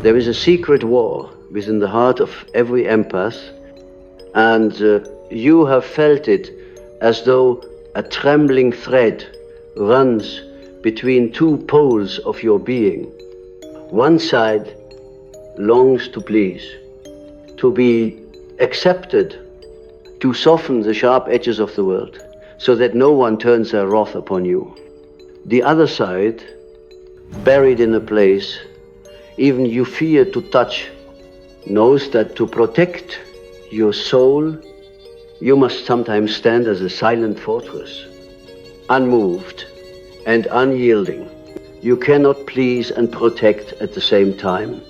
There is a secret war within the heart of every empath, and you have felt it as though a trembling thread runs between two poles of your being. One side longs to please, to be accepted, to soften the sharp edges of the world, so that no one turns their wrath upon you. The other side, buried in a place even you fear to touch, knows that to protect your soul, you must sometimes stand as a silent fortress, unmoved and unyielding. You cannot please and protect at the same time.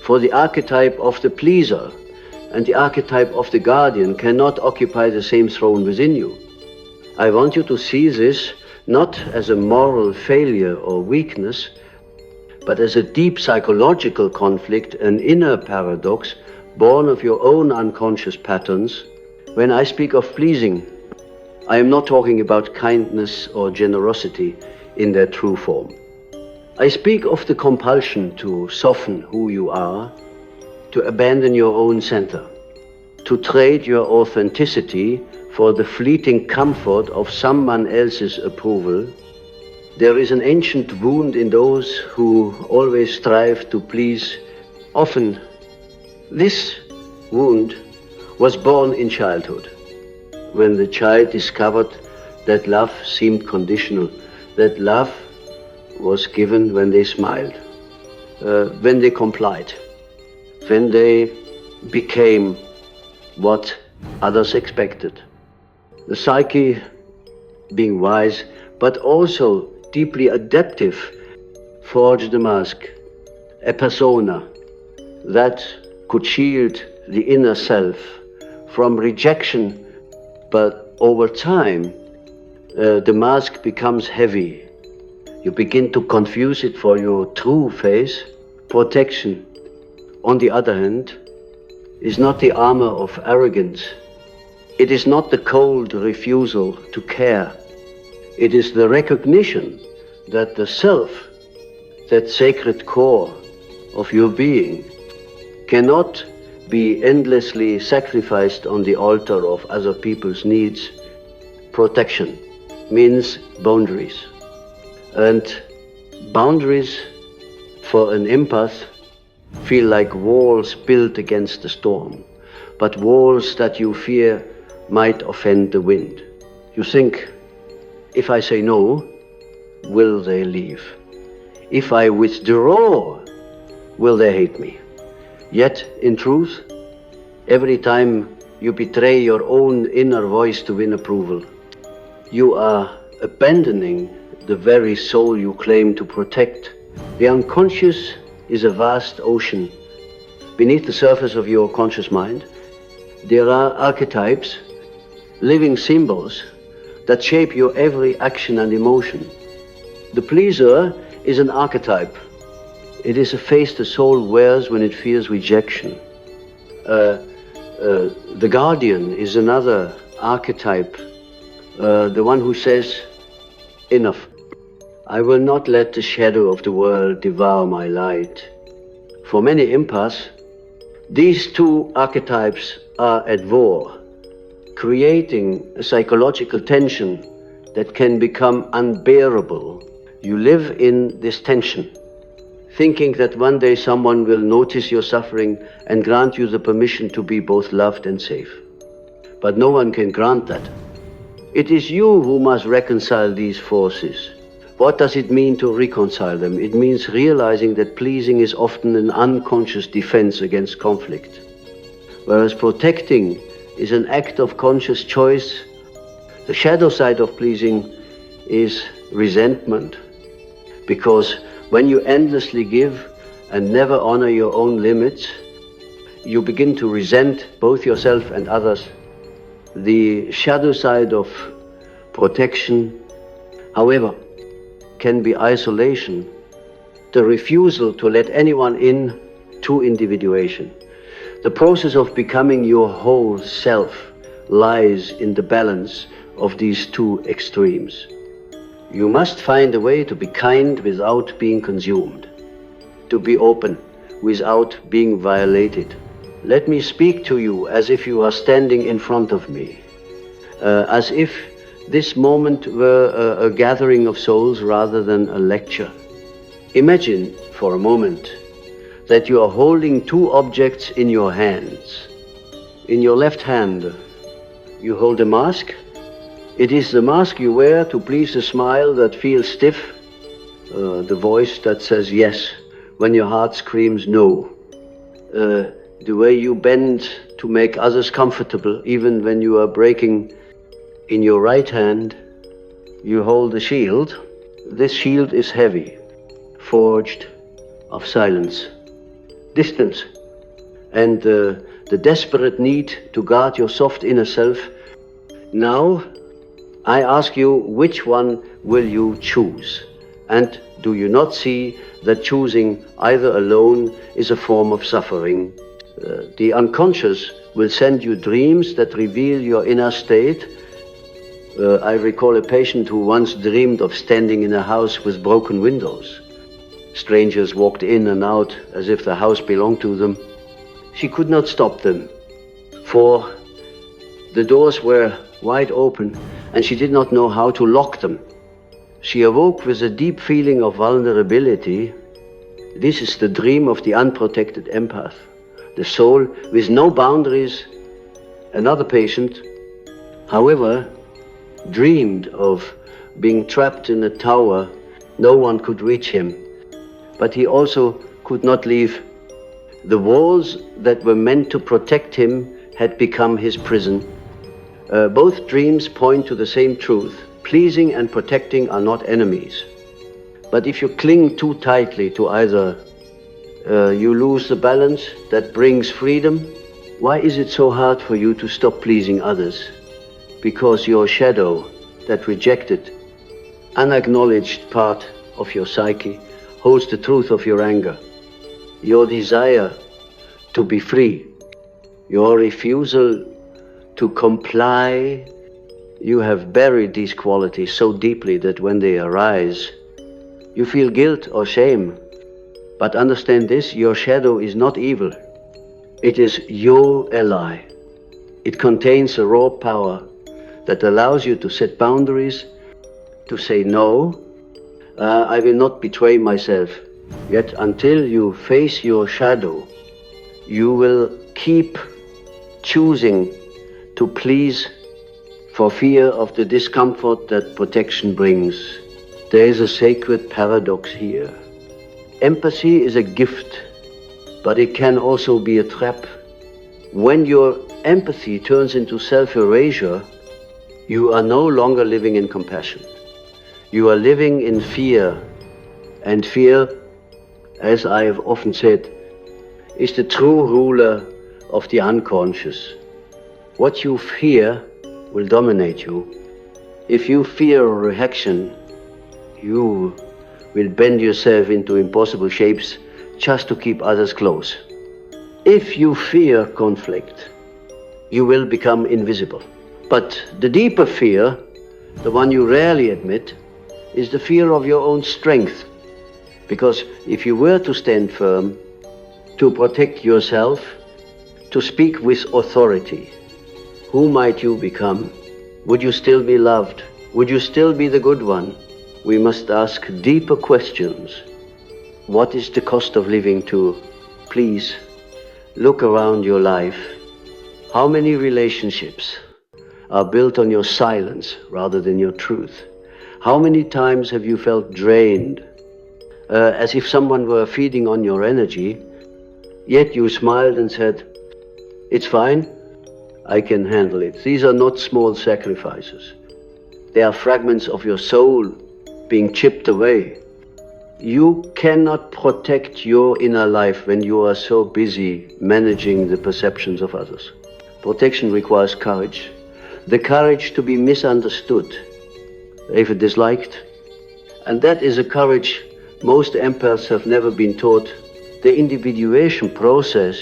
For the archetype of the pleaser and the archetype of the guardian cannot occupy the same throne within you. I want you to see this not as a moral failure or weakness, but as a deep psychological conflict, an inner paradox born of your own unconscious patterns. When I speak of pleasing, I am not talking about kindness or generosity in their true form. I speak of the compulsion to soften who you are, to abandon your own center, to trade your authenticity for the fleeting comfort of someone else's approval. There is an ancient wound in those who always strive to please. Often, this wound was born in childhood, when the child discovered that love seemed conditional, that love was given when they smiled, when they complied, when they became what others expected. The psyche, being wise, but also deeply adaptive, forged a mask, a persona that could shield the inner self from rejection, but over time the mask becomes heavy. You begin to confuse it for your true face. Protection, on the other hand, is not the armor of arrogance. It is not the cold refusal to care. It is the recognition that the self, that sacred core of your being, cannot be endlessly sacrificed on the altar of other people's needs. Protection means boundaries. And boundaries for an empath feel like walls built against the storm, but walls that you fear might offend the wind. You think, if I say no, will they leave? If I withdraw, will they hate me? Yet, in truth, every time you betray your own inner voice to win approval, you are abandoning the very soul you claim to protect. The unconscious is a vast ocean. Beneath the surface of your conscious mind, there are archetypes, living symbols that shape your every action and emotion. The pleaser is an archetype. It is a face the soul wears when it fears rejection. The guardian is another archetype, the one who says, enough. I will not let the shadow of the world devour my light. For many empaths, these two archetypes are at war, creating a psychological tension that can become unbearable. You live in this tension, thinking that one day someone will notice your suffering and grant you the permission to be both loved and safe. But no one can grant that. It is you who must reconcile these forces. What does it mean to reconcile them? It means realizing that pleasing is often an unconscious defense against conflict, whereas protecting is an act of conscious choice. The shadow side of pleasing is resentment, because when you endlessly give and never honor your own limits, you begin to resent both yourself and others. The shadow side of protection, however, can be isolation, the refusal to let anyone in to individuation. The process of becoming your whole self lies in the balance of these two extremes. You must find a way to be kind without being consumed, to be open without being violated. Let me speak to you as if you are standing in front of me, as if this moment were a gathering of souls rather than a lecture. Imagine for a moment that you are holding two objects in your hands. In your left hand, you hold a mask. It is the mask you wear to please the smile that feels stiff, the voice that says yes when your heart screams no, the way you bend to make others comfortable even when you are breaking. In your right hand, you hold a shield. This shield is heavy, forged of silence, distance, and the desperate need to guard your soft inner self. Now, I ask you, which one will you choose? And do you not see that choosing either alone is a form of suffering? The unconscious will send you dreams that reveal your inner state. I recall a patient who once dreamed of standing in a house with broken windows. Strangers walked in and out as if the house belonged to them. She could not stop them, for the doors were wide open and she did not know how to lock them. She awoke with a deep feeling of vulnerability. This is the dream of the unprotected empath, the soul with no boundaries. Another patient, however, dreamed of being trapped in a tower. No one could reach him, but he also could not leave. The walls that were meant to protect him had become his prison. Both dreams point to the same truth. Pleasing and protecting are not enemies. But if you cling too tightly to either, you lose the balance that brings freedom. Why is it so hard for you to stop pleasing others? Because your shadow, that rejected, unacknowledged part of your psyche, holds the truth of your anger, your desire to be free, your refusal to comply. You have buried these qualities so deeply that when they arise, you feel guilt or shame. But understand this, your shadow is not evil. It is your ally. It contains a raw power that allows you to set boundaries, to say no, I will not betray myself. Yet until you face your shadow, you will keep choosing to please for fear of the discomfort that protection brings. There is a sacred paradox here. Empathy is a gift, but it can also be a trap. When your empathy turns into self-erasure, you are no longer living in compassion. You are living in fear. And fear, as I have often said, is the true ruler of the unconscious. What you fear will dominate you. If you fear rejection, you will bend yourself into impossible shapes just to keep others close. If you fear conflict, you will become invisible. But the deeper fear, the one you rarely admit, is the fear of your own strength. Because if you were to stand firm, to protect yourself, to speak with authority, who might you become? Would you still be loved? Would you still be the good one? We must ask deeper questions. What is the cost of living to please? Look around your life. How many relationships are built on your silence rather than your truth? How many times have you felt drained, as if someone were feeding on your energy, yet you smiled and said, "It's fine, I can handle it." These are not small sacrifices. They are fragments of your soul being chipped away. You cannot protect your inner life when you are so busy managing the perceptions of others. Protection requires courage. The courage to be misunderstood, even disliked. And that is a courage most empaths have never been taught. The individuation process,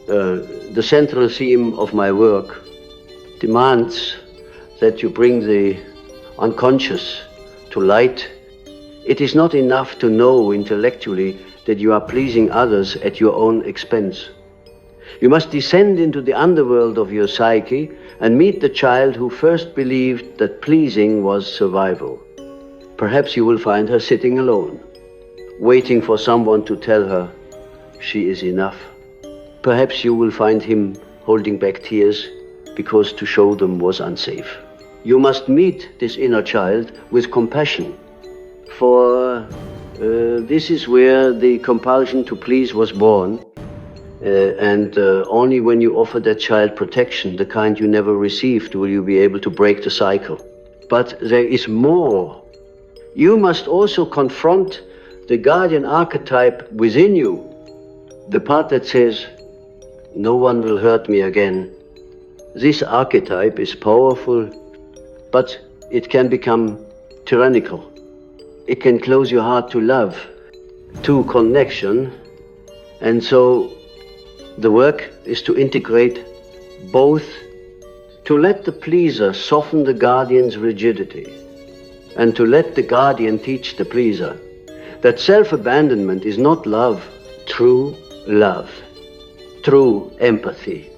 the central theme of my work, demands that you bring the unconscious to light. It is not enough to know intellectually that you are pleasing others at your own expense. You must descend into the underworld of your psyche and meet the child who first believed that pleasing was survival. Perhaps you will find her sitting alone, waiting for someone to tell her she is enough. Perhaps you will find him holding back tears because to show them was unsafe. You must meet this inner child with compassion, for this is where the compulsion to please was born, and only when you offer that child protection, the kind you never received, will you be able to break the cycle. But there is more. You must also confront the guardian archetype within you, the part that says, "No one will hurt me again." This archetype is powerful, but it can become tyrannical. It can close your heart to love, to connection, and so the work is to integrate both, to let the pleaser soften the guardian's rigidity, and to let the guardian teach the pleaser that self-abandonment is not love. True love, true empathy,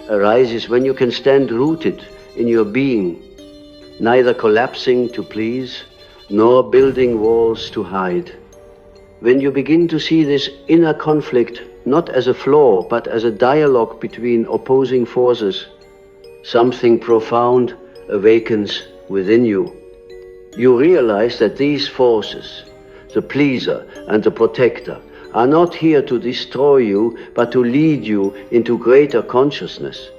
arises when you can stand rooted in your being, neither collapsing to please, nor building walls to hide. When you begin to see this inner conflict not as a flaw, but as a dialogue between opposing forces, something profound awakens within you. You realize that these forces, the pleaser and the protector, are not here to destroy you, but to lead you into greater consciousness.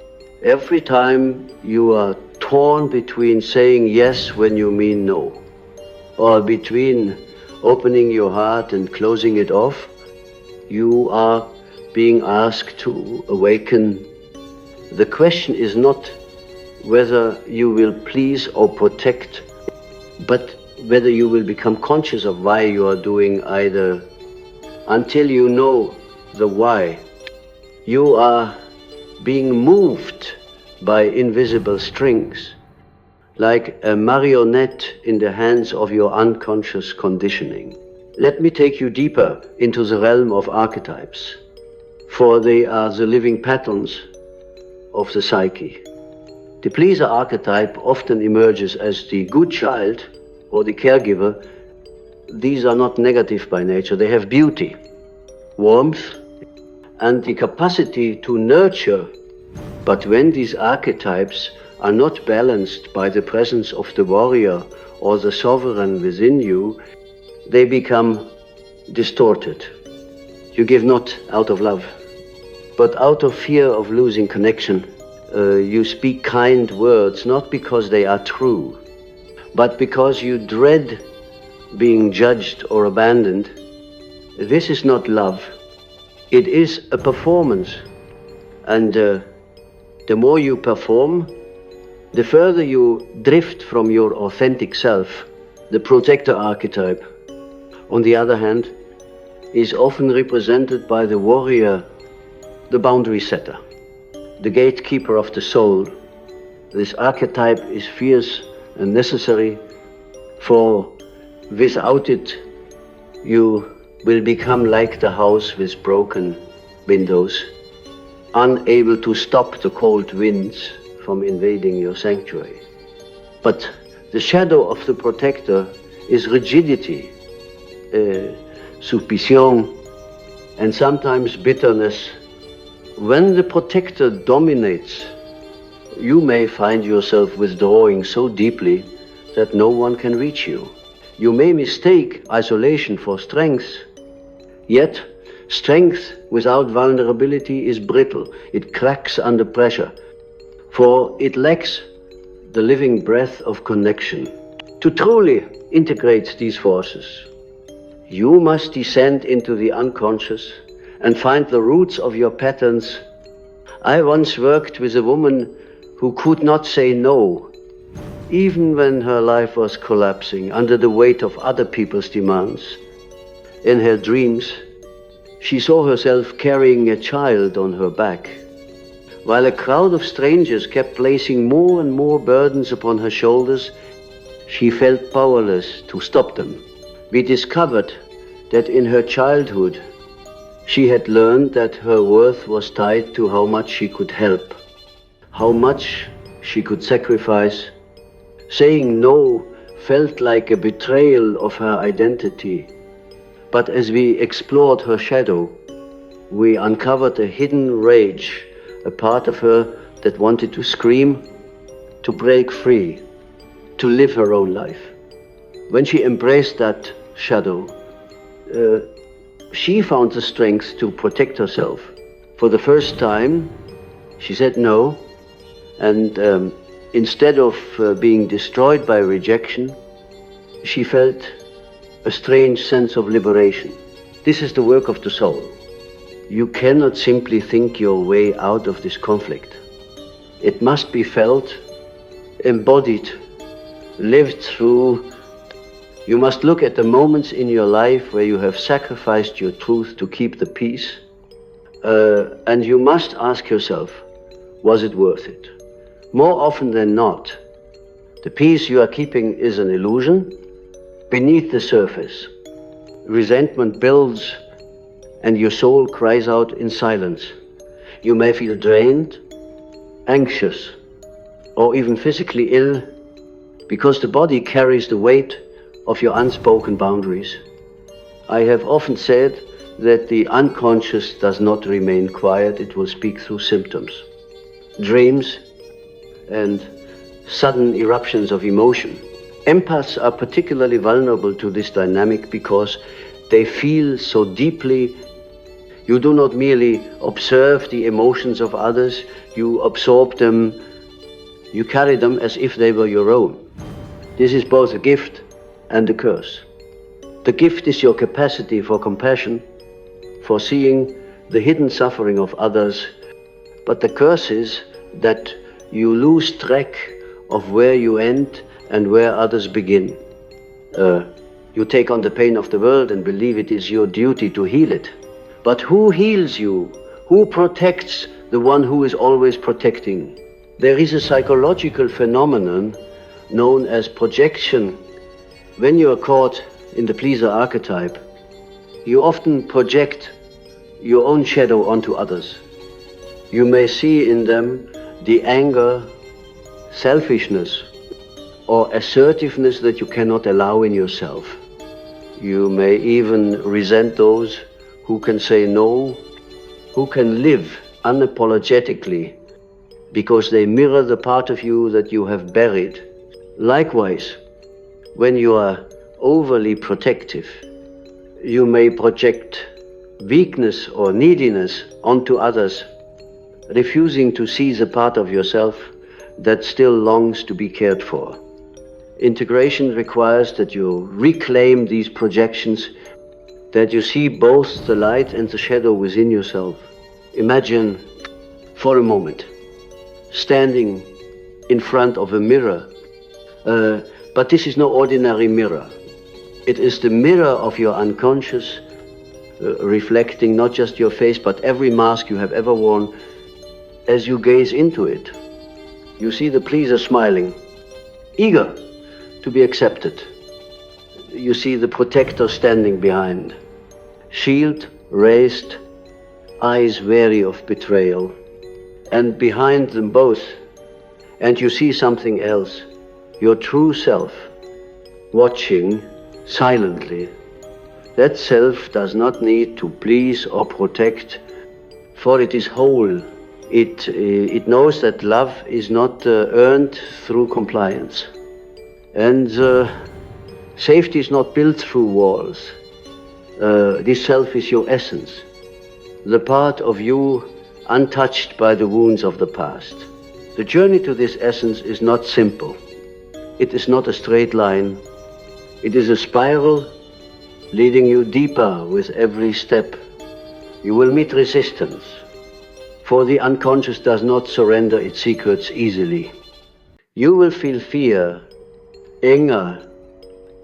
Every time you are torn between saying yes when you mean no, or between opening your heart and closing it off, you are being asked to awaken. The question is not whether you will please or protect, but whether you will become conscious of why you are doing either. Until you know the why, you are being moved by invisible strings, like a marionette in the hands of your unconscious conditioning. Let me take you deeper into the realm of archetypes, for they are the living patterns of the psyche. The pleaser archetype often emerges as the good child or the caregiver. These are not negative by nature. They have beauty, warmth, and the capacity to nurture. But when these archetypes are not balanced by the presence of the warrior or the sovereign within you, they become distorted. You give not out of love, but out of fear of losing connection. You speak kind words, not because they are true, but because you dread being judged or abandoned. This is not love. It is a performance. And the more you perform, the further you drift from your authentic self. The protector archetype, on the other hand, is often represented by the warrior, the boundary setter, the gatekeeper of the soul. This archetype is fierce and necessary, for without it you will become like the house with broken windows, unable to stop the cold winds from invading your sanctuary. But the shadow of the protector is rigidity, suspicion, and sometimes bitterness. When the protector dominates, you may find yourself withdrawing so deeply that no one can reach you. You may mistake isolation for strength, yet strength without vulnerability is brittle. It cracks under pressure, for it lacks the living breath of connection. To truly integrate these forces, you must descend into the unconscious and find the roots of your patterns. I once worked with a woman who could not say no, even when her life was collapsing under the weight of other people's demands. In her dreams, she saw herself carrying a child on her back, while a crowd of strangers kept placing more and more burdens upon her shoulders. She felt powerless to stop them. We discovered that in her childhood she had learned that her worth was tied to how much she could help, how much she could sacrifice. Saying no felt like a betrayal of her identity. But as we explored her shadow, we uncovered a hidden rage, a part of her that wanted to scream, to break free, to live her own life. When she embraced that shadow, she found the strength to protect herself. For the first time, she said no, and instead of being destroyed by rejection, she felt a strange sense of liberation. This is the work of the soul. You cannot simply think your way out of this conflict. It must be felt, embodied, lived through. You must look at the moments in your life where you have sacrificed your truth to keep the peace, and you must ask yourself, was it worth it? More often than not, the peace you are keeping is an illusion. Beneath the surface, resentment builds and your soul cries out in silence. You may feel drained, anxious, or even physically ill because the body carries the weight of your unspoken boundaries. I have often said that the unconscious does not remain quiet, it will speak through symptoms, dreams, and sudden eruptions of emotion. Empaths are particularly vulnerable to this dynamic because they feel so deeply. You do not merely observe the emotions of others, you absorb them, you carry them as if they were your own. This is both a gift and a curse. The gift is your capacity for compassion, for seeing the hidden suffering of others, but the curse is that you lose track of where you end and where others begin. You take on the pain of the world and believe it is your duty to heal it. But who heals you? Who protects the one who is always protecting? There is a psychological phenomenon known as projection. When you are caught in the pleaser archetype, you often project your own shadow onto others. You may see in them the anger, selfishness, or assertiveness that you cannot allow in yourself. You may even resent those who can say no, who can live unapologetically because they mirror the part of you that you have buried. Likewise, when you are overly protective, you may project weakness or neediness onto others, refusing to see the part of yourself that still longs to be cared for. Integration requires that you reclaim these projections, that you see both the light and the shadow within yourself. Imagine for a moment standing in front of a mirror, but this is no ordinary mirror. It is the mirror of your unconscious, reflecting not just your face but every mask you have ever worn. As you gaze into it, you see the pleaser smiling, eager to be accepted. You see the protector standing behind, shield raised, eyes wary of betrayal. And behind them both, and you see something else, your true self, watching silently. That self does not need to please or protect, for it is whole. It knows that love is not earned through compliance. And safety is not built through walls. This self is your essence, the part of you untouched by the wounds of the past. The journey to this essence is not simple. It is not a straight line. It is a spiral leading you deeper with every step. You will meet resistance, for the unconscious does not surrender its secrets easily. You will feel fear, anger,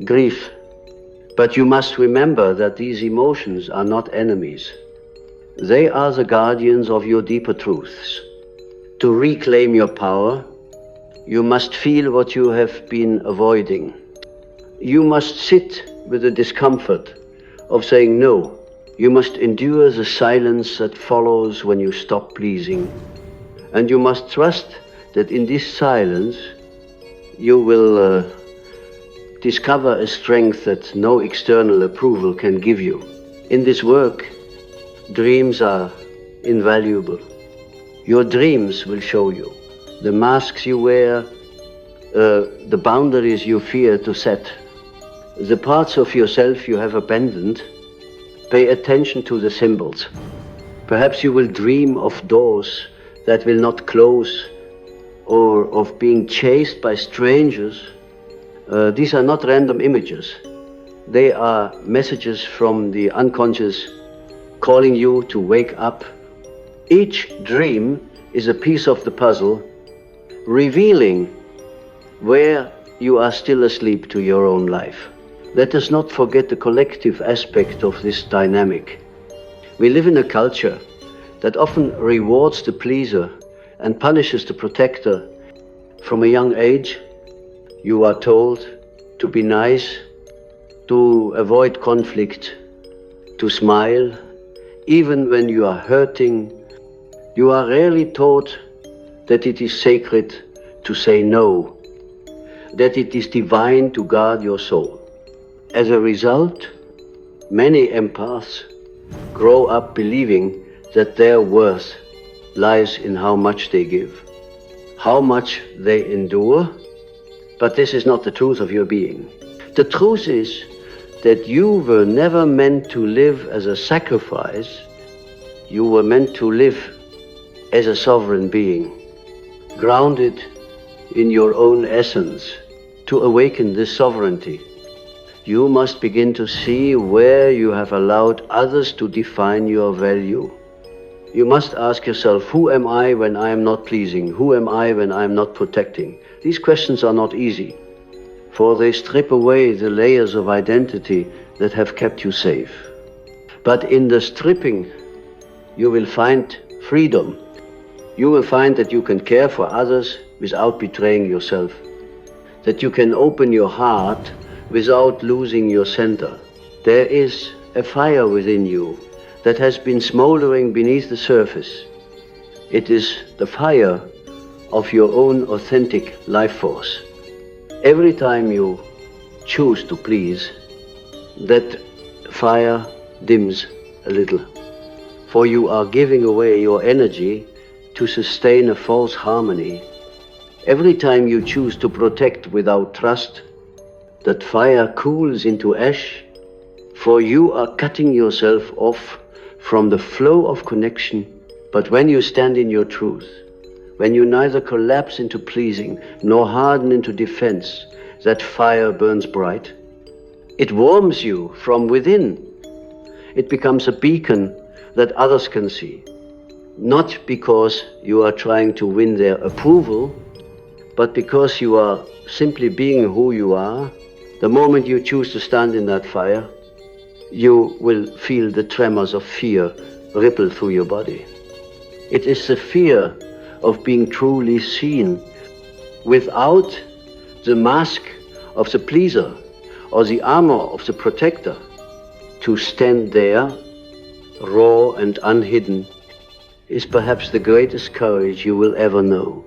grief, but you must remember that these emotions are not enemies. They are the guardians of your deeper truths. To reclaim your power, you must feel what you have been avoiding. You must sit with the discomfort of saying no. You must endure the silence that follows when you stop pleasing. And you must trust that in this silence you will discover a strength that no external approval can give you. In this work, dreams are invaluable. Your dreams will show you the masks you wear, the boundaries you fear to set, the parts of yourself you have abandoned. Pay attention to the symbols. Perhaps you will dream of doors that will not close, or of being chased by strangers. These are not random images. They are messages from the unconscious calling you to wake up. Each dream is a piece of the puzzle, revealing where you are still asleep to your own life. Let us not forget the collective aspect of this dynamic. We live in a culture that often rewards the pleaser and punishes the protector. From a young age, you are told to be nice, to avoid conflict, to smile. Even when you are hurting, you are rarely taught that it is sacred to say no, that it is divine to guard your soul. As a result, many empaths grow up believing that their worth lies in how much they give, how much they endure, but this is not the truth of your being. The truth is that you were never meant to live as a sacrifice. You were meant to live as a sovereign being, grounded in your own essence. To awaken this sovereignty, you must begin to see where you have allowed others to define your value. You must ask yourself, who am I when I am not pleasing? Who am I when I am not protecting? These questions are not easy, for they strip away the layers of identity that have kept you safe. But in the stripping, you will find freedom. You will find that you can care for others without betraying yourself, that you can open your heart without losing your center. There is a fire within you that has been smoldering beneath the surface. It is the fire of your own authentic life force. Every time you choose to please, that fire dims a little, for you are giving away your energy to sustain a false harmony. Every time you choose to protect without trust, that fire cools into ash, for you are cutting yourself off from the flow of connection. But when you stand in your truth, when you neither collapse into pleasing nor harden into defense, that fire burns bright. It warms you from within. It becomes a beacon that others can see, not because you are trying to win their approval, but because you are simply being who you are. The moment you choose to stand in that fire, you will feel the tremors of fear ripple through your body. It is the fear of being truly seen without the mask of the pleaser or the armor of the protector. To stand there, raw and unhidden, is perhaps the greatest courage you will ever know.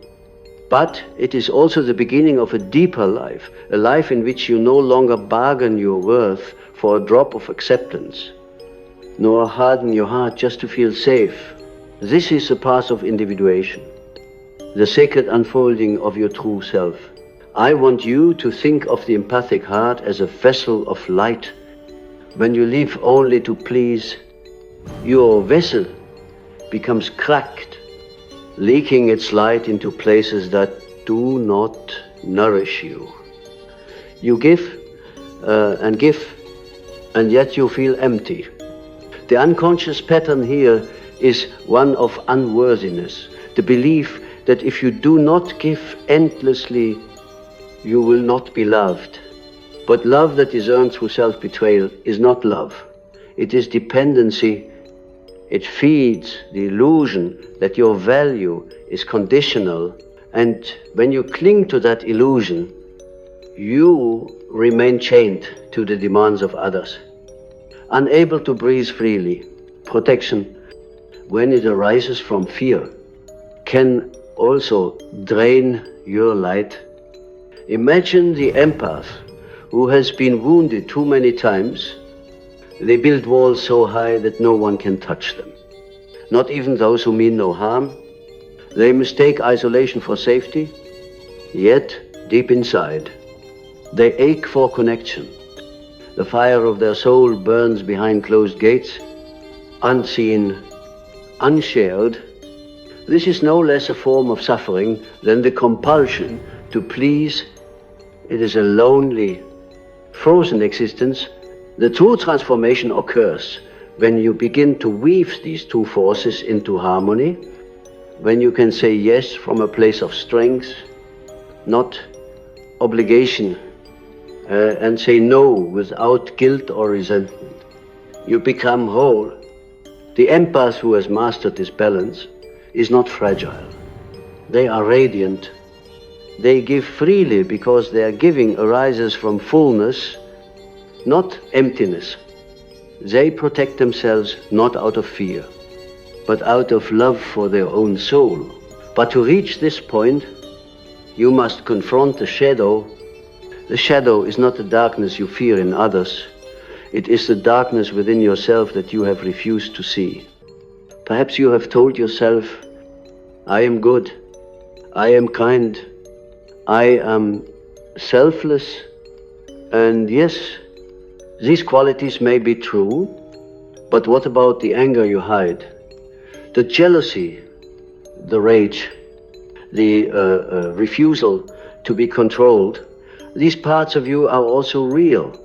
But it is also the beginning of a deeper life, a life in which you no longer bargain your worth for a drop of acceptance, nor harden your heart just to feel safe. This is the path of individuation, the sacred unfolding of your true self. I want you to think of the empathic heart as a vessel of light. When you live only to please, your vessel becomes cracked, leaking its light into places that do not nourish you. You give, and yet you feel empty. The unconscious pattern here is one of unworthiness, the belief that if you do not give endlessly, you will not be loved. But love that is earned through self-betrayal is not love. It is dependency. It feeds the illusion that your value is conditional, and when you cling to that illusion, you remain chained to the demands of others. unable to breathe freely. Protection, when it arises from fear, can also drain your light. Imagine the empath who has been wounded too many times. They build walls so high that no one can touch them. Not even those who mean no harm. They mistake isolation for safety, yet deep inside, they ache for connection. The fire of their soul burns behind closed gates, unseen, unshared. This is no less a form of suffering than the compulsion to please. It is a lonely, frozen existence. The true transformation occurs when you begin to weave these two forces into harmony, when you can say yes from a place of strength, not obligation, and say no without guilt or resentment. You become whole. The empath who has mastered this balance is not fragile. They are radiant. They give freely because their giving arises from fullness, not emptiness. They protect themselves not out of fear, but out of love for their own soul. But to reach this point, you must confront the shadow. The shadow is not the darkness you fear in others. It is the darkness within yourself that you have refused to see. Perhaps you have told yourself, I am good, I am kind, I am selfless. And yes, these qualities may be true, but what about the anger you hide? The jealousy, the rage, the refusal to be controlled. These parts of you are also real.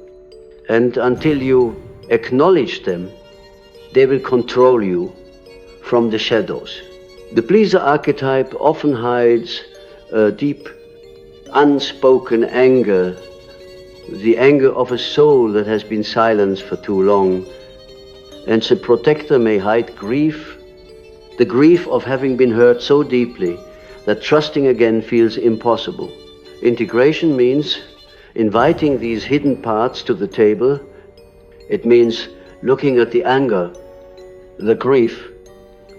And until you acknowledge them, they will control you from the shadows. The pleaser archetype often hides a deep, unspoken anger, the anger of a soul that has been silenced for too long. And the protector may hide grief, the grief of having been hurt so deeply that trusting again feels impossible. Integration means inviting these hidden parts to the table. It means looking at the anger, the grief,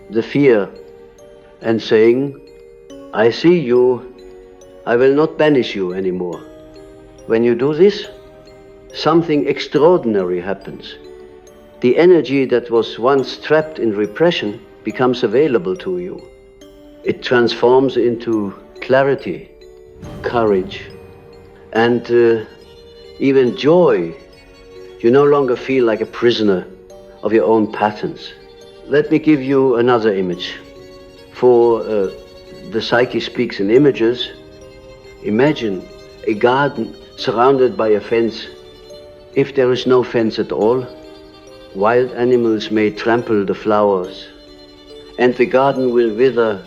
the fear, and saying, I see you, I will not banish you anymore. When you do this, something extraordinary happens. The energy that was once trapped in repression becomes available to you. It transforms into clarity, courage, and even joy. You no longer feel like a prisoner of your own patterns. Let me give you another image. For the psyche speaks in images. Imagine a garden surrounded by a fence. If there is no fence at all, wild animals may trample the flowers, and the garden will wither.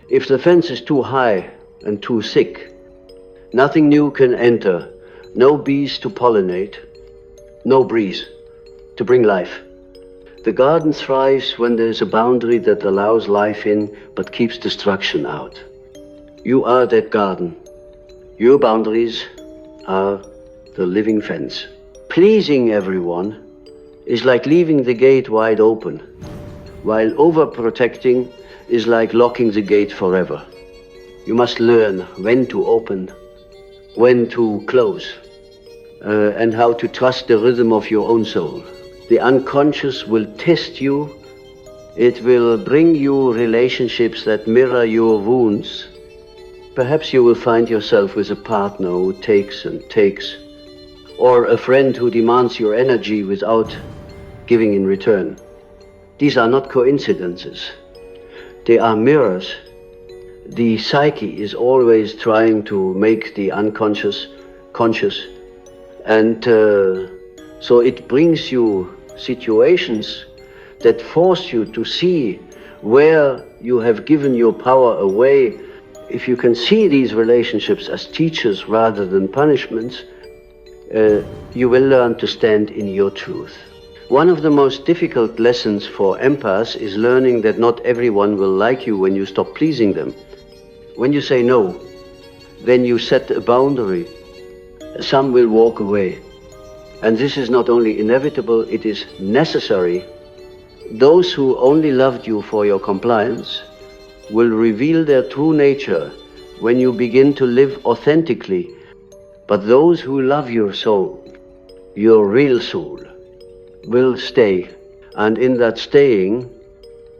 If the fence is too high and too thick, nothing new can enter, no bees to pollinate, no breeze to bring life. The garden thrives when there is a boundary that allows life in but keeps destruction out. You are that garden. Your boundaries are the living fence. Pleasing everyone is like leaving the gate wide open, while overprotecting is like locking the gate forever. You must learn when to open, when to close, and how to trust the rhythm of your own soul. The unconscious will test you. It will bring you relationships that mirror your wounds. Perhaps you will find yourself with a partner who takes and takes, or a friend who demands your energy without giving in return. These are not coincidences. They are mirrors. The psyche is always trying to make the unconscious conscious. And so it brings you situations that force you to see where you have given your power away. If you can see these relationships as teachers rather than punishments, you will learn to stand in your truth. One of the most difficult lessons for empaths is learning that not everyone will like you when you stop pleasing them. When you say no, when you set a boundary, some will walk away. And this is not only inevitable, it is necessary. Those who only loved you for your compliance will reveal their true nature when you begin to live authentically. But those who love your soul, your real soul, will stay. And in that staying,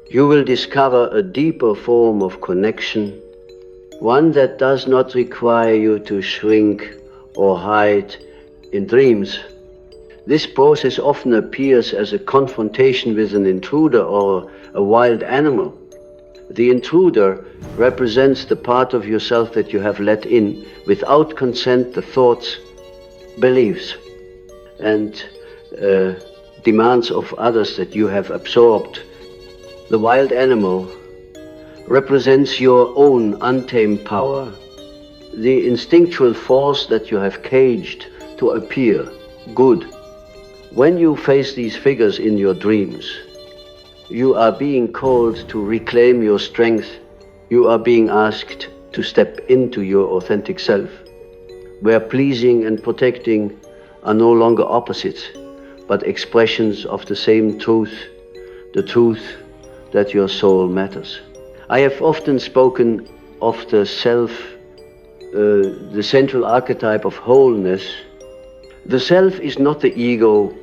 you will discover a deeper form of connection, one that does not require you to shrink or hide in dreams. This process often appears as a confrontation with an intruder or a wild animal. The intruder represents the part of yourself that you have let in without consent, the thoughts, beliefs, and demands of others that you have absorbed. The wild animal represents your own untamed power, the instinctual force that you have caged to appear good. When you face these figures in your dreams, you are being called to reclaim your strength. You are being asked to step into your authentic self, where pleasing and protecting are no longer opposites, but expressions of the same truth, the truth that your soul matters. I have often spoken of the self, the central archetype of wholeness. The self is not the ego,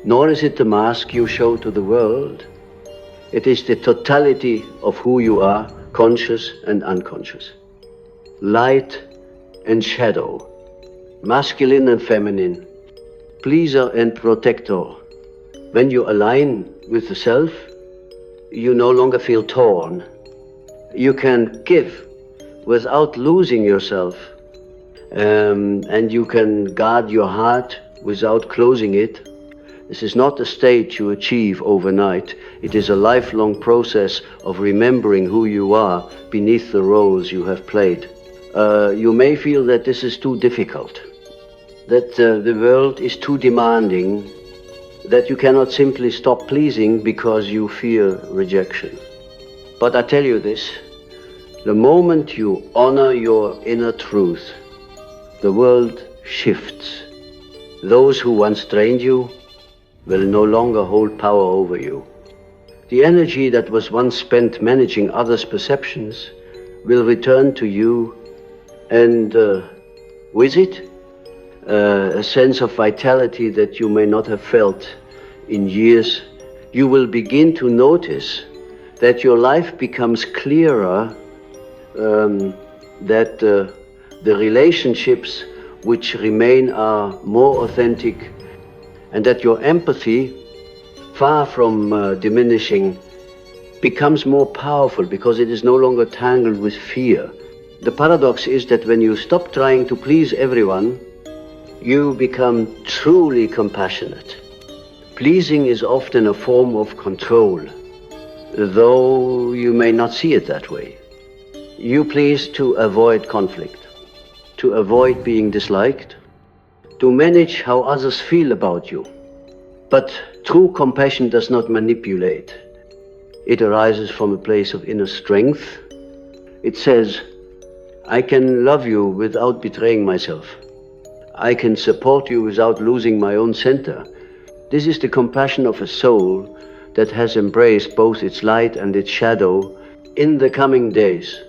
nor is it the mask you show to the world. It is the totality of who you are, conscious and unconscious, light and shadow, masculine and feminine, pleaser and protector. When you align with the self, you no longer feel torn. You can give without losing yourself, and you can guard your heart without closing it. This is not a state you achieve overnight. It is a lifelong process of remembering who you are beneath the roles you have played. You may feel that this is too difficult, that the world is too demanding, that you cannot simply stop pleasing because you fear rejection. But I tell you this, the moment you honor your inner truth, the world shifts. Those who once drained you will no longer hold power over you. The energy that was once spent managing others' perceptions will return to you, and with it, a sense of vitality that you may not have felt in years. You will begin to notice that your life becomes clearer, that the relationships which remain are more authentic, and that your empathy, far from diminishing, becomes more powerful because it is no longer tangled with fear. The paradox is that when you stop trying to please everyone, you become truly compassionate. Pleasing is often a form of control, though you may not see it that way. You please to avoid conflict, to avoid being disliked, to manage how others feel about you. But true compassion does not manipulate. It arises from a place of inner strength. It says, I can love you without betraying myself. I can support you without losing my own center. This is the compassion of a soul that has embraced both its light and its shadow in the coming days.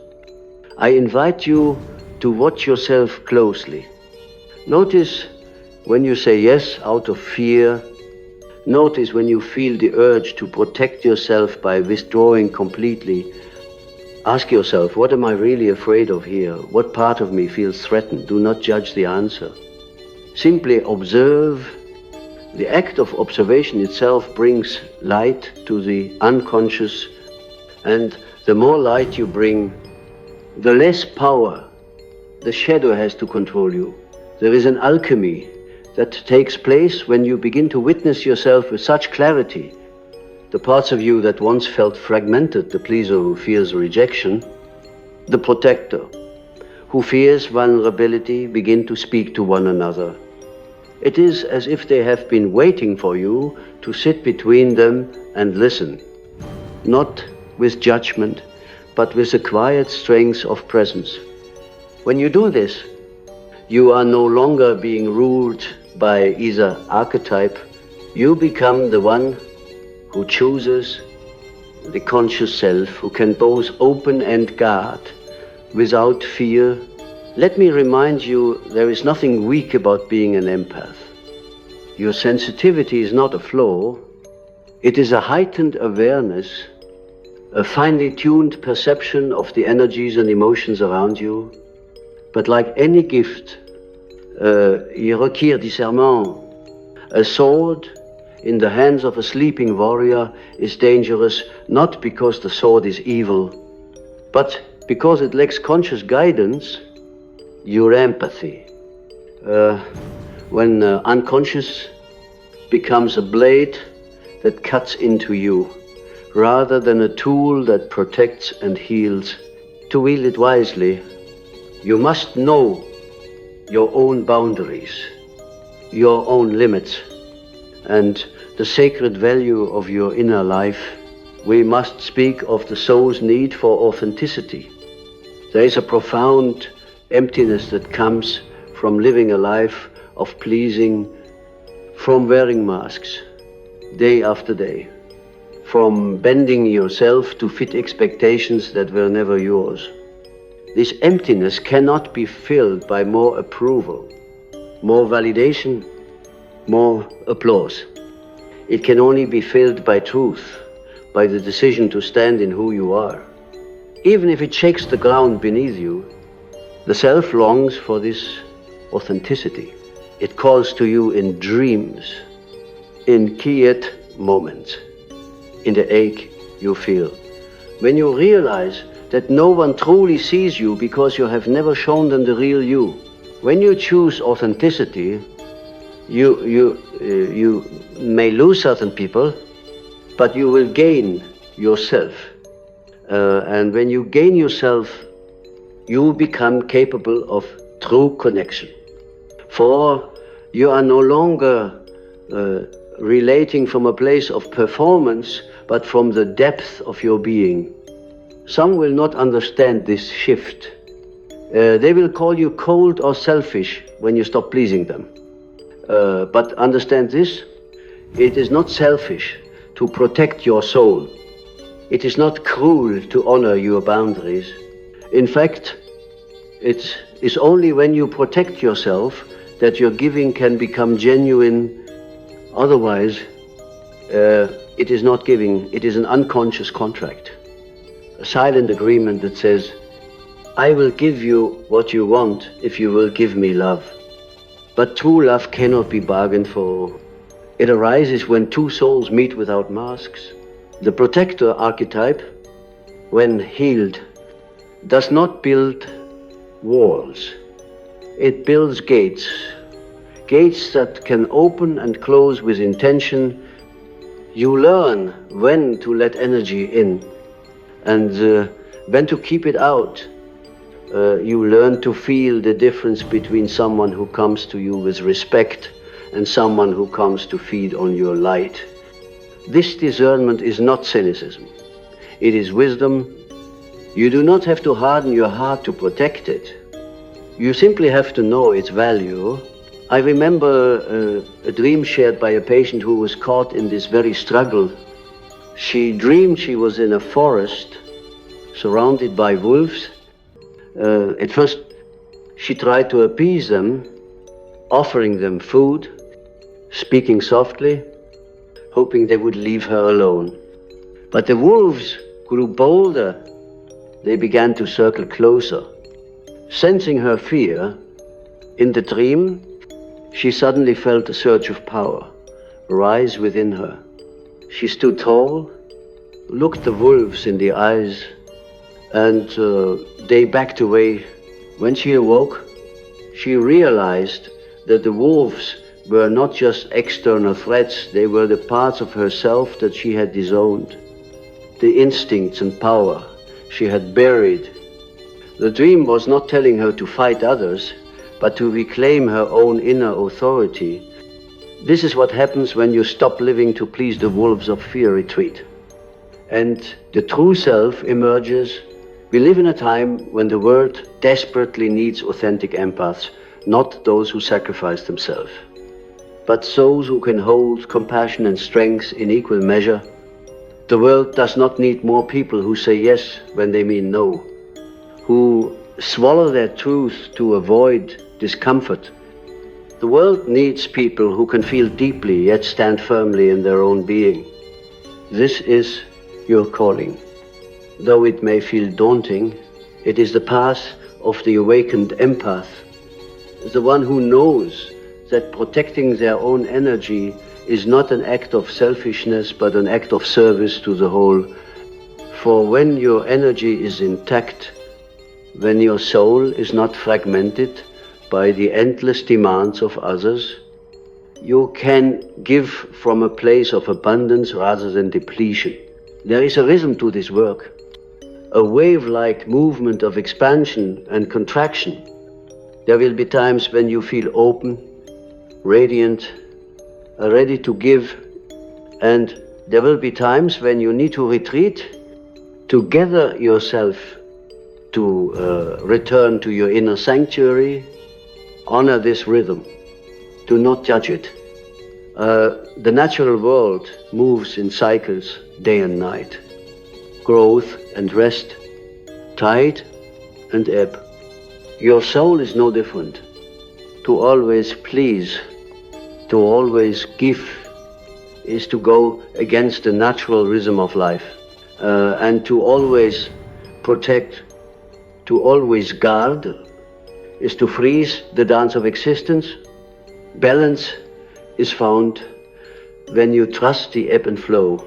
I invite you to watch yourself closely. Notice when you say yes out of fear. Notice when you feel the urge to protect yourself by withdrawing completely. Ask yourself, what am I really afraid of here? What part of me feels threatened? Do not judge the answer. Simply observe. The act of observation itself brings light to the unconscious, and the more light you bring, the less power the shadow has to control you. There is an alchemy that takes place when you begin to witness yourself with such clarity. The parts of you that once felt fragmented, the pleaser who fears rejection, the protector who fears vulnerability, begin to speak to one another. It is as if they have been waiting for you to sit between them and listen, not with judgment, but with a quiet strength of presence. When you do this, you are no longer being ruled by either archetype, you become the one who chooses the conscious self, who can both open and guard without fear. Let me remind you, there is nothing weak about being an empath. Your sensitivity is not a flaw. It is a heightened awareness, a finely tuned perception of the energies and emotions around you. But like any gift, il requiert discernement. A sword in the hands of a sleeping warrior is dangerous, not because the sword is evil, but because it lacks conscious guidance. Your empathy, when unconscious becomes a blade that cuts into you, rather than a tool that protects and heals. To wield it wisely, you must know your own boundaries, your own limits, and the sacred value of your inner life. We must speak of the soul's need for authenticity. There is a profound emptiness that comes from living a life of pleasing, from wearing masks day after day, from bending yourself to fit expectations that were never yours. This emptiness cannot be filled by more approval, more validation, more applause. It can only be filled by truth, by the decision to stand in who you are. Even if it shakes the ground beneath you, the self longs for this authenticity. It calls to you in dreams, in quiet moments, in the ache you feel. When you realize that no one truly sees you because you have never shown them the real you. When you choose authenticity, you may lose certain people, but you will gain yourself. And when you gain yourself, you become capable of true connection. For you are no longer relating from a place of performance, but from the depth of your being. Some will not understand this shift. They will call you cold or selfish when you stop pleasing them. But understand this, it is not selfish to protect your soul. It is not cruel to honor your boundaries. In fact, it is only when you protect yourself that your giving can become genuine. Otherwise, it is not giving, it is an unconscious contract. A silent agreement that says, I will give you what you want if you will give me love. But true love cannot be bargained for. It arises when two souls meet without masks. The protector archetype, when healed, does not build walls. It builds gates. Gates that can open and close with intention. You learn when to let energy in and when to keep it out. You learn to feel the difference between someone who comes to you with respect and someone who comes to feed on your light. This discernment is not cynicism. It is wisdom. You do not have to harden your heart to protect it. You simply have to know its value. I remember a dream shared by a patient who was caught in this very struggle. She dreamed she was in a forest surrounded by wolves. At first, she tried to appease them, offering them food, speaking softly, hoping they would leave her alone. But the wolves grew bolder. They began to circle closer. Sensing her fear, in the dream, she suddenly felt a surge of power rise within her. She stood tall, looked the wolves in the eyes, and they backed away. When she awoke, she realized that the wolves were not just external threats, they were the parts of herself that she had disowned, the instincts and power she had buried. The dream was not telling her to fight others, but to reclaim her own inner authority. This is what happens when you stop living to please the wolves of fear retreat. And the true self emerges. We live in a time when the world desperately needs authentic empaths, not those who sacrifice themselves. but those who can hold compassion and strength in equal measure. The world does not need more people who say yes when they mean no, who swallow their truth to avoid discomfort. The world needs people who can feel deeply yet stand firmly in their own being. This is your calling. Though it may feel daunting, it is the path of the awakened empath, the one who knows that protecting their own energy is not an act of selfishness, but an act of service to the whole. For when your energy is intact, when your soul is not fragmented by the endless demands of others, you can give from a place of abundance rather than depletion. There is a rhythm to this work, a wave-like movement of expansion and contraction. There will be times when you feel open, radiant, ready to give, and there will be times when you need to retreat, to gather yourself, to return to your inner sanctuary. Honor this rhythm. Do not judge it. The natural world moves in cycles, day and night. Growth and rest, tide and ebb. Your soul is no different. To always please, to always give, is to go against the natural rhythm of life. And to always protect, to always guard, is to freeze the dance of existence. Balance is found when you trust the ebb and flow,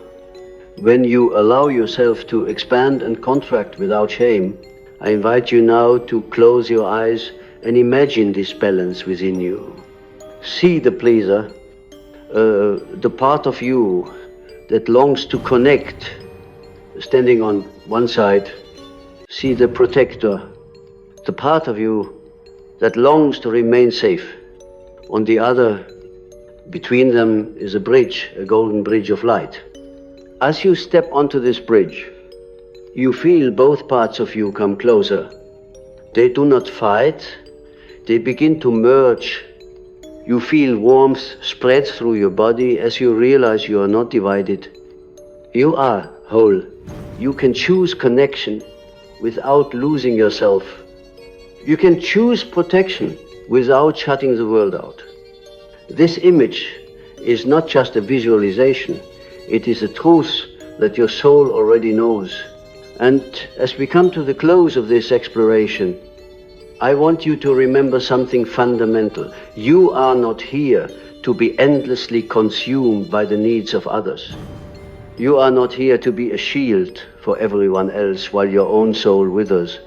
when you allow yourself to expand and contract without shame. I invite you now to close your eyes and imagine this balance within you. See the pleaser, the part of you that longs to connect, standing on one side. See the protector, the part of you that longs to remain safe. On the other, between them is a bridge, a golden bridge of light. As you step onto this bridge, you feel both parts of you come closer. They do not fight, they begin to merge. You feel warmth spread through your body as you realize you are not divided. You are whole. You can choose connection without losing yourself. You can choose protection without shutting the world out. This image is not just a visualization, it is a truth that your soul already knows. And as we come to the close of this exploration, I want you to remember something fundamental. You are not here to be endlessly consumed by the needs of others. You are not here to be a shield for everyone else while your own soul withers.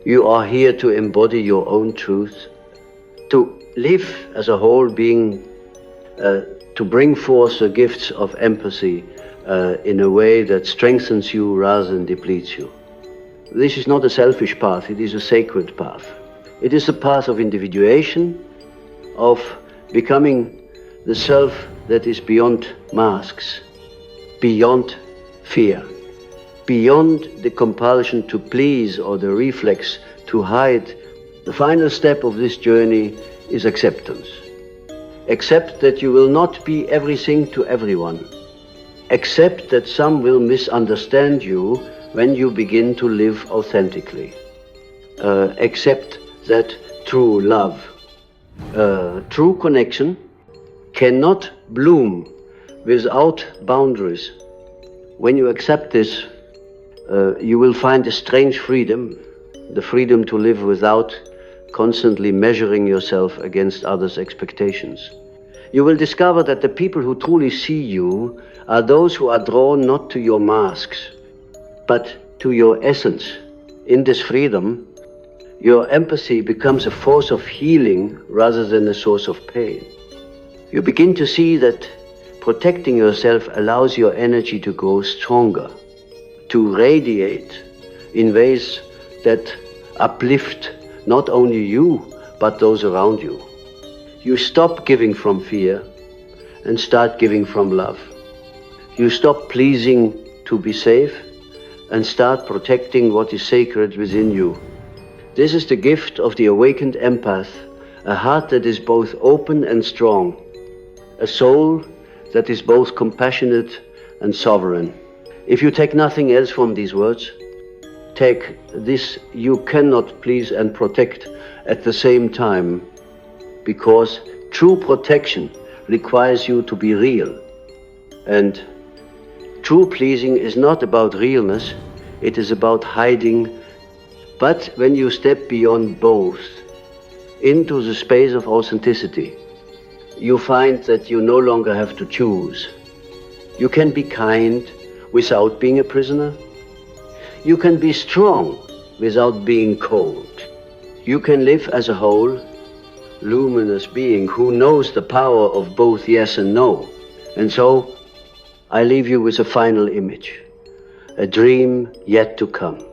You are here to embody your own truth, to live as a whole being, to bring forth the gifts of empathy in a way that strengthens you rather than depletes you. This is not a selfish path, it is a sacred path. It is a path of individuation, of becoming the self that is beyond masks, beyond fear, beyond the compulsion to please or the reflex to hide. The final step of this journey is acceptance. Accept that you will not be everything to everyone. Accept that some will misunderstand you when you begin to live authentically. Accept that true love, true connection cannot bloom without boundaries. When you accept this, you will find a strange freedom, the freedom to live without constantly measuring yourself against others' expectations. You will discover that the people who truly see you are those who are drawn not to your masks, but to your essence. In this freedom, your empathy becomes a force of healing rather than a source of pain. You begin to see that protecting yourself allows your energy to grow stronger, to radiate in ways that uplift not only you, but those around you. You stop giving from fear and start giving from love. You stop pleasing to be safe and start protecting what is sacred within you. This is the gift of the awakened empath, a heart that is both open and strong, a soul that is both compassionate and sovereign. If you take nothing else from these words, take this: you cannot please and protect at the same time, because true protection requires you to be real. And true pleasing is not about realness, it is about hiding. But when you step beyond both into the space of authenticity, you find that you no longer have to choose. You can be kind without being a prisoner. You can be strong without being cold. You can live as a whole, luminous being who knows the power of both yes and no. And so I leave you with a final image, a dream yet to come.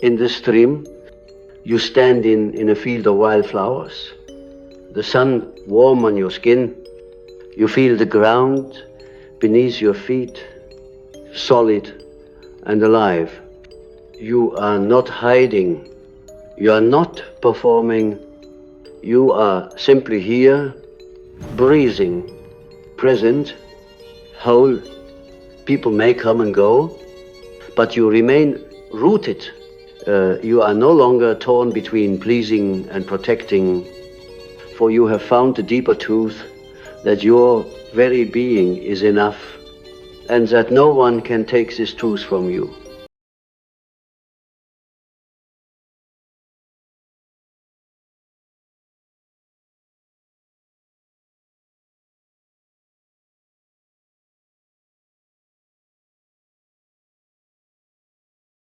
In this dream, you stand in a field of wildflowers. The sun warm on your skin. You feel the ground beneath your feet, solid and alive. You are not hiding. You are not performing. You are simply here, breathing, present, whole. People may come and go, but you remain rooted. You are no longer torn between pleasing and protecting, for you have found the deeper truth that your very being is enough, and that no one can take this truth from you.